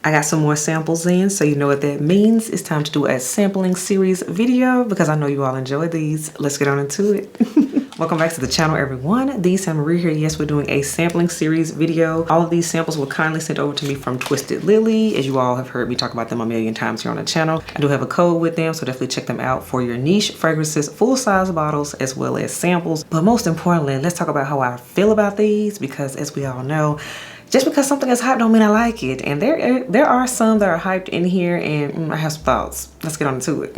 I got some more samples in, so you know what that means. It's time to do a sampling series video because I know you all enjoy these. Let's get on into it. Welcome back to the channel, everyone. Time Marie here. Yes, we're doing a sampling series video. All of these samples were kindly sent over to me from Twisted Lily. As you all have heard me talk about them a million times here on the channel. I do have a code with them, so definitely check them out for your niche fragrances, full-size bottles, as well as samples. But most importantly, let's talk about how I feel about these, because as we all know, just because something is hyped don't mean I like it. And there are some that are hyped in here, and I have some thoughts. Let's get on to it.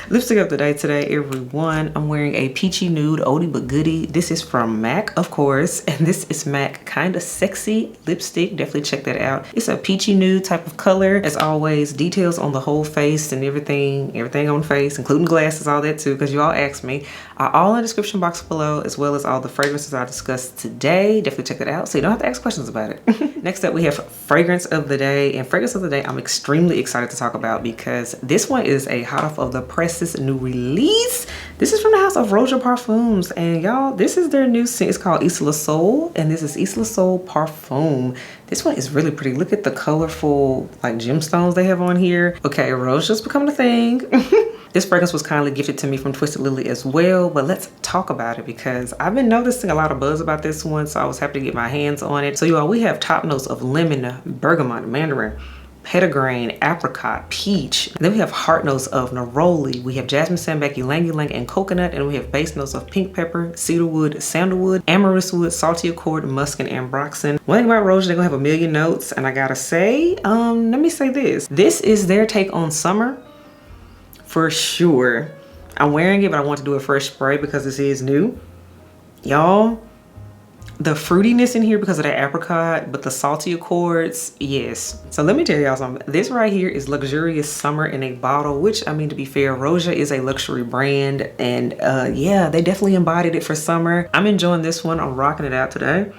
Lipstick of the day today, everyone. I'm wearing a peachy nude oldie but goodie. This is from MAC, of course, and this is MAC Kinda Sexy lipstick. Definitely check that out. It's a peachy nude type of color. As always, details on the whole face and everything on the face, including glasses, all that too, because you all asked me, are all in the description box below, as well as all the fragrances I discussed today. Definitely check that out so you don't have to ask questions about it. Next up, we have fragrance of the day, and fragrance of the day I'm extremely excited to talk about because this one is a hot off of the presses new release. This is from the house of Roja Parfums, and y'all, this is their new scent. It's called Isola Soul, and this is Isola Soul Parfum. This one is really pretty. Look at the colorful like gemstones they have on here. Okay, Roja's becoming a thing. This fragrance was kindly gifted to me from Twisted Lily as well, but let's talk about it because I've been noticing a lot of buzz about this one, so I was happy to get my hands on it. So you all, we have top notes of lemon, bergamot, mandarin, petitgrain, apricot, peach. And then we have heart notes of neroli. We have jasmine, sambac, ylang ylang, and coconut. And we have base notes of pink pepper, cedarwood, sandalwood, amorous wood, salty accord, musk, and ambroxan. One thing about Roja, they're gonna have a million notes, and I gotta say, let me say this. This is their take on summer. For sure. I'm wearing it, but I want to do a fresh spray because this is new. Y'all, the fruitiness in here because of the apricot, but the salty accords, yes. So let me tell y'all something. This right here is luxurious summer in a bottle, which, I mean, to be fair, Roja is a luxury brand, and yeah, they definitely embodied it for summer. I'm enjoying this one. I'm rocking it out today.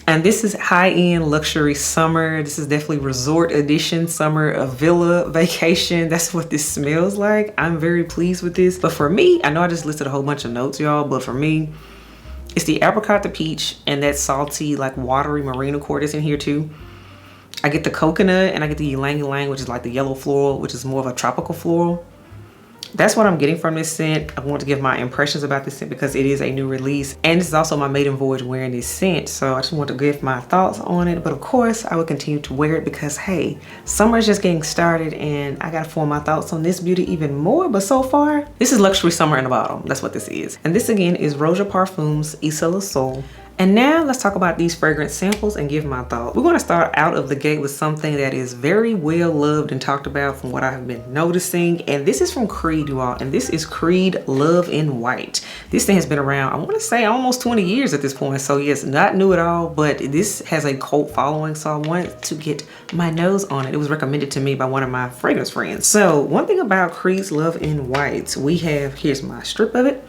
And this is high-end luxury summer. This is definitely resort edition summer, a villa vacation. That's what this smells like. I'm very pleased with this. But for me, I know I just listed a whole bunch of notes, y'all, but for me, it's the apricot, the peach, and that salty, like watery marine accord is in here too. I get the coconut and I get the ylang ylang, which is like the yellow floral, which is more of a tropical floral. That's what I'm getting from this scent. I want to give my impressions about this scent because it is a new release. And this is also my maiden voyage wearing this scent. So I just want to give my thoughts on it. But of course, I will continue to wear it because, hey, summer is just getting started and I got to form my thoughts on this beauty even more. But so far, this is luxury summer in a bottle. That's what this is. And this again is Roja Parfums Isola Soul. And now let's talk about these fragrance samples and give my thoughts. We're going to start out of the gate with something that is very well loved and talked about from what I have been noticing. And this is from Creed, you all. And this is Creed Love in White. This thing has been around, I want to say almost 20 years at this point. So yes, not new at all, but this has a cult following. So I wanted to get my nose on it. It was recommended to me by one of my fragrance friends. So one thing about Creed's Love in White, we have, here's my strip of it.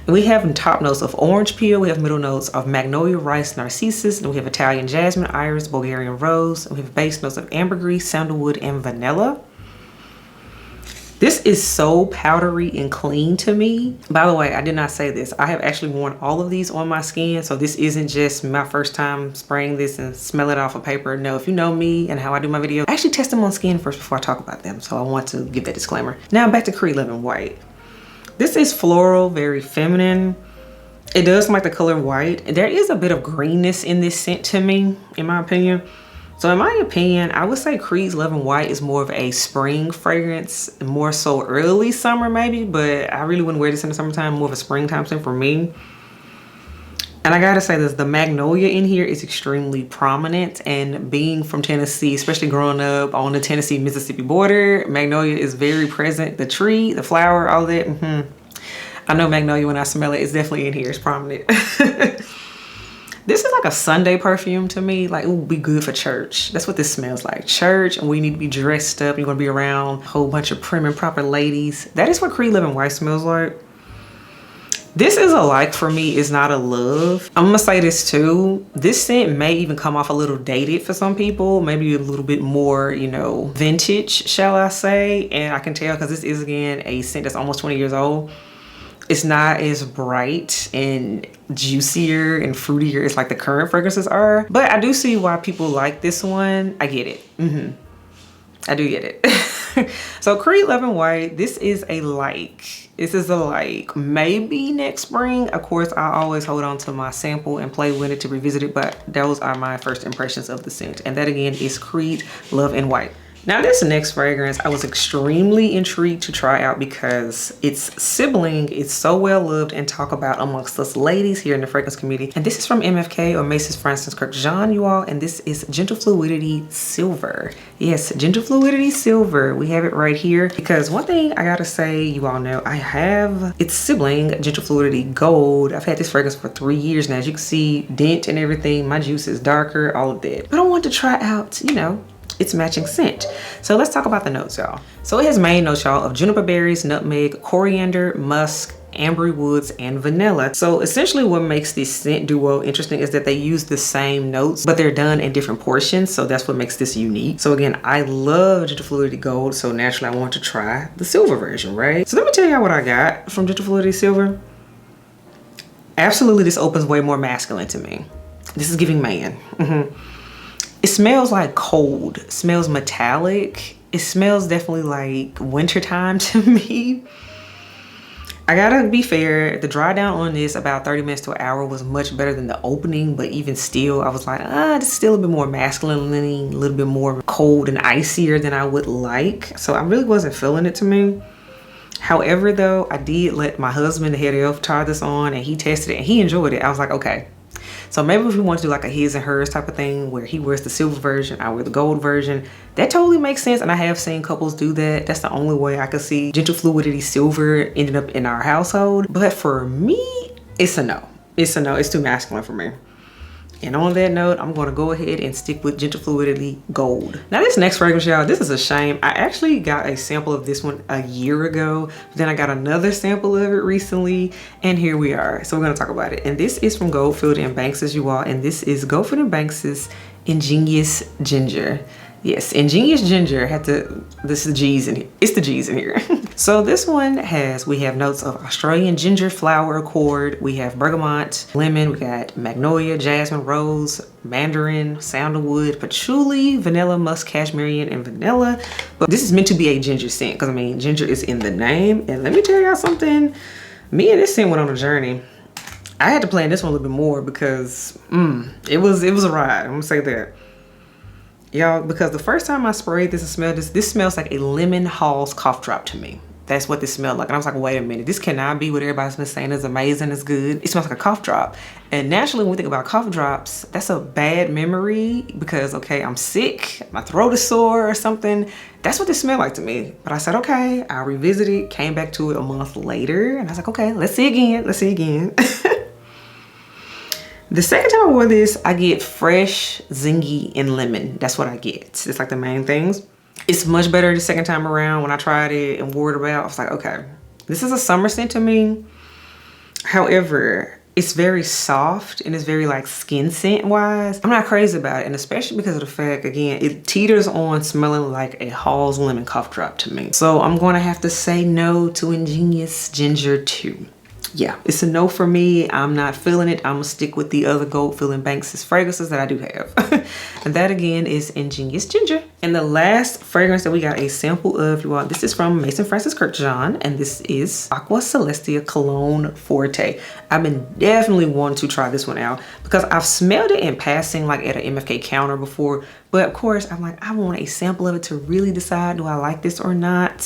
We have top notes of orange peel, we have middle notes of magnolia, rice, narcissus, and we have Italian jasmine, iris, Bulgarian rose, and we have base notes of ambergris, sandalwood, and vanilla. This is so powdery and clean to me. By the way, I did not say this. I have actually worn all of these on my skin, so this isn't just my first time spraying this and smell it off of paper. No, if you know me and how I do my video, I actually test them on skin first before I talk about them, so I want to give that disclaimer. Now back to Creed Love in White. This is floral, very feminine. It does like the color white. There is a bit of greenness in this scent to me, in my opinion. So in my opinion, I would say Creed's Love in White is more of a spring fragrance, more so early summer maybe, but I really wouldn't wear this in the summertime, more of a springtime scent for me. And I gotta say this, the magnolia in here is extremely prominent, and being from Tennessee, especially growing up on the Tennessee-Mississippi border, magnolia is very present. The tree, the flower, all that. I know magnolia when I smell it. It's definitely in here, it's prominent. This is like a Sunday perfume to me. Like, it would be good for church. That's what this smells like. Church, and we need to be dressed up. You're gonna be around a whole bunch of prim and proper ladies. That is what Creed Love in White smells like. This is a like for me, is not a love. I'm gonna say this too. This scent may even come off a little dated for some people, maybe a little bit more, you know, vintage, shall I say. And I can tell because this is again a scent that's almost 20 years old. It's not as bright and juicier and fruitier as like the current fragrances are. But I do see why people like this one. I get it. I do get it. So Creed Love and White, this is a like. This is a like. Maybe next spring. Of course, I always hold on to my sample and play with it to revisit it, but those are my first impressions of the scent. And that again is Creed Love and White. Now this next fragrance, I was extremely intrigued to try out because its sibling is so well loved and talked about amongst us ladies here in the fragrance community. And this is from MFK or Macy's Francis Kirk Jean, you all. And this is Gentle Fluidity Silver. Yes, Gentle Fluidity Silver. We have it right here because one thing I gotta say, you all know, I have its sibling, Gentle Fluidity Gold. I've had this fragrance for 3 years now. As you can see, dent and everything. My juice is darker, all of that. But I want to try out, you know, its matching scent. So let's talk about the notes, y'all. So it has main notes, y'all, of juniper berries, nutmeg, coriander, musk, ambery woods, and vanilla. So essentially what makes this scent duo interesting is that they use the same notes, but they're done in different portions. So that's what makes this unique. So again, I love Gentle Fluidity Gold. So naturally I want to try the silver version, right? So let me tell y'all what I got from Gentle Fluidity Silver. Absolutely, this opens way more masculine to me. This is giving man. It smells like cold, it smells metallic. It smells definitely like wintertime to me. I gotta be fair, the dry down on this about 30 minutes to an hour was much better than the opening, but even still, I was like, this is still a bit more masculine leaning, a little bit more cold and icier than I would like. So I really wasn't feeling it to me. However, though, I did let my husband, the head elf, try this on and he tested it and he enjoyed it. I was like, okay. So maybe if we want to do like a his and hers type of thing where he wears the silver version, I wear the gold version, that totally makes sense. And I have seen couples do that. That's the only way I could see Gentle Fluidity Silver ended up in our household. But for me, it's a no. It's a no. It's too masculine for me. And on that note, I'm going to go ahead and stick with Gentle Fluidity Gold. Now this next fragrance, y'all, this is a shame. I actually got a sample of this one a year ago. Then I got another sample of it recently. And here we are. So we're going to talk about it. And this is from Goldfield and Banks, you all. And this is Goldfield and Banks's Ingenious Ginger. Yes, Ingenious Ginger had to, this is G's in here. It's the G's in here. So this one we have notes of Australian ginger flower accord. We have bergamot, lemon, we got magnolia, jasmine, rose, mandarin, sandalwood, patchouli, vanilla, musk, cashmere, and vanilla. But this is meant to be a ginger scent because I mean, ginger is in the name. And let me tell y'all something. Me and this scent went on a journey. I had to plan this one a little bit more because it was a ride. I'm gonna say that. Y'all, because the first time I sprayed this and smelled this smells like a lemon Halls cough drop to me. That's what this smelled like. And I was like, wait a minute, this cannot be what everybody's been saying is amazing, is good. It smells like a cough drop. And naturally, when we think about cough drops, that's a bad memory because, okay, I'm sick, my throat is sore or something. That's what this smelled like to me. But I said, okay, I'll revisit it, came back to it a month later. And I was like, okay, let's see again, let's see again. The second time I wore this, I get fresh, zingy, and lemon. That's what I get. It's like the main things. It's much better the second time around when I tried it and wore it about. I was like, okay, this is a summer scent to me. However, it's very soft and it's very like skin scent wise. I'm not crazy about it. And especially because of the fact, again, it teeters on smelling like a Halls lemon cough drop to me. So I'm going to have to say no to Ingenious Ginger 2. Yeah, it's a no for me. I'm not feeling it. I'm gonna stick with the other Goldfield and Banks' fragrances that I do have. And that again is Ingenious Ginger. And the last fragrance that we got a sample of, you all, this is from Mason Francis Kirk Jean, and this is Aqua Celestia Cologne Forte. I've been definitely wanting to try this one out because I've smelled it in passing like at an MFK counter before, but of course I'm like, I want a sample of it to really decide, do I like this or not?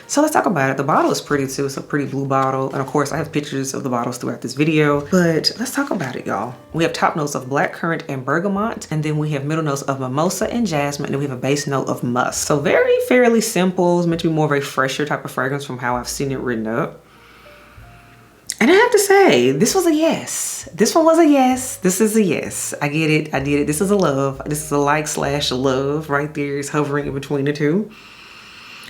So let's talk about it. The bottle is pretty too. It's a pretty blue bottle. And of course I have pictures of the bottles throughout this video, but let's talk about it, y'all. We have top notes of blackcurrant and bergamot, and then we have middle notes of mimosa and jasmine, and then we have a base note of musk. So fairly simple. It's meant to be more of a fresher type of fragrance from how I've seen it written up. And I have to say, this was a yes. This one was a yes. This is a yes. I get it. I did it. This is a love. This is a like/love right there. It's hovering in between the two.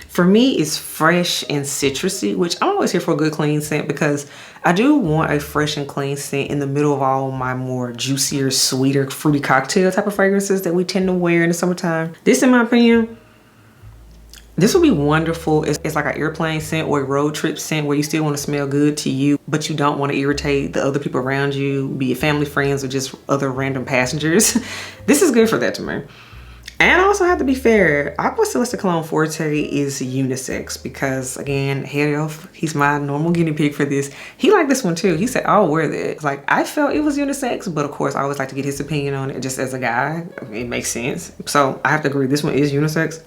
For me, it's fresh and citrusy, which I'm always here for a good clean scent because I do want a fresh and clean scent in the middle of all my more juicier, sweeter, fruity cocktail type of fragrances that we tend to wear in the summertime. This, in my opinion, This would be wonderful. It's like an airplane scent or a road trip scent where you still want to smell good to you, but you don't want to irritate the other people around you, be it family, friends, or just other random passengers. This is good for that to me. And I also have to be fair, Aqua Celestia Cologne Forte is unisex because, again, Head Elf, he's my normal guinea pig for this. He liked this one too. He said, I'll wear that. Like, I felt it was unisex, but of course, I always like to get his opinion on it just as a guy. It makes sense. So I have to agree, this one is unisex.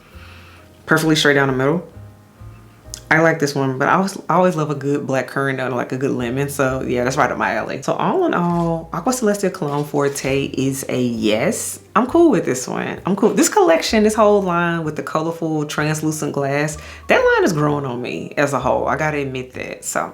Perfectly straight down the middle. I like this one, but I always love a good black currant or like a good lemon. So yeah, that's right up my alley. So all in all, Aqua Celestia Cologne Forte is a yes. I'm cool with this one. I'm cool. This collection, this whole line with the colorful translucent glass, that line is growing on me as a whole. I gotta admit that. So,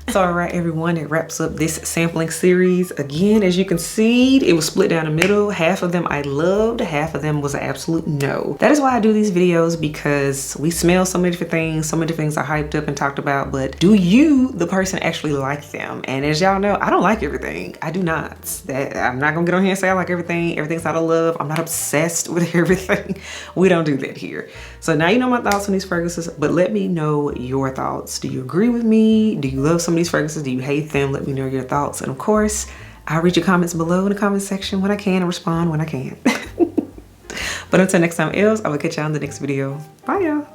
So all right, everyone, it wraps up this sampling series. Again, as you can see, it was split down the middle. Half of them I loved, half of them was an absolute no. That is why I do these videos, because we smell so many different things, so many different things are hyped up and talked about, but do you, the person, actually like them? And as y'all know, I don't like everything. I do not. I'm not gonna get on here and say I like everything. Everything's out of love. I'm not obsessed with everything. We don't do that here. So now you know my thoughts on these fragrances, but let me know your thoughts. Do you agree with me? Do you love some of these fragrances? Do you hate them? Let me know your thoughts. And of course, I'll read your comments below in the comment section when I can and respond when I can. But until next time else, I will catch y'all in the next video. Bye y'all.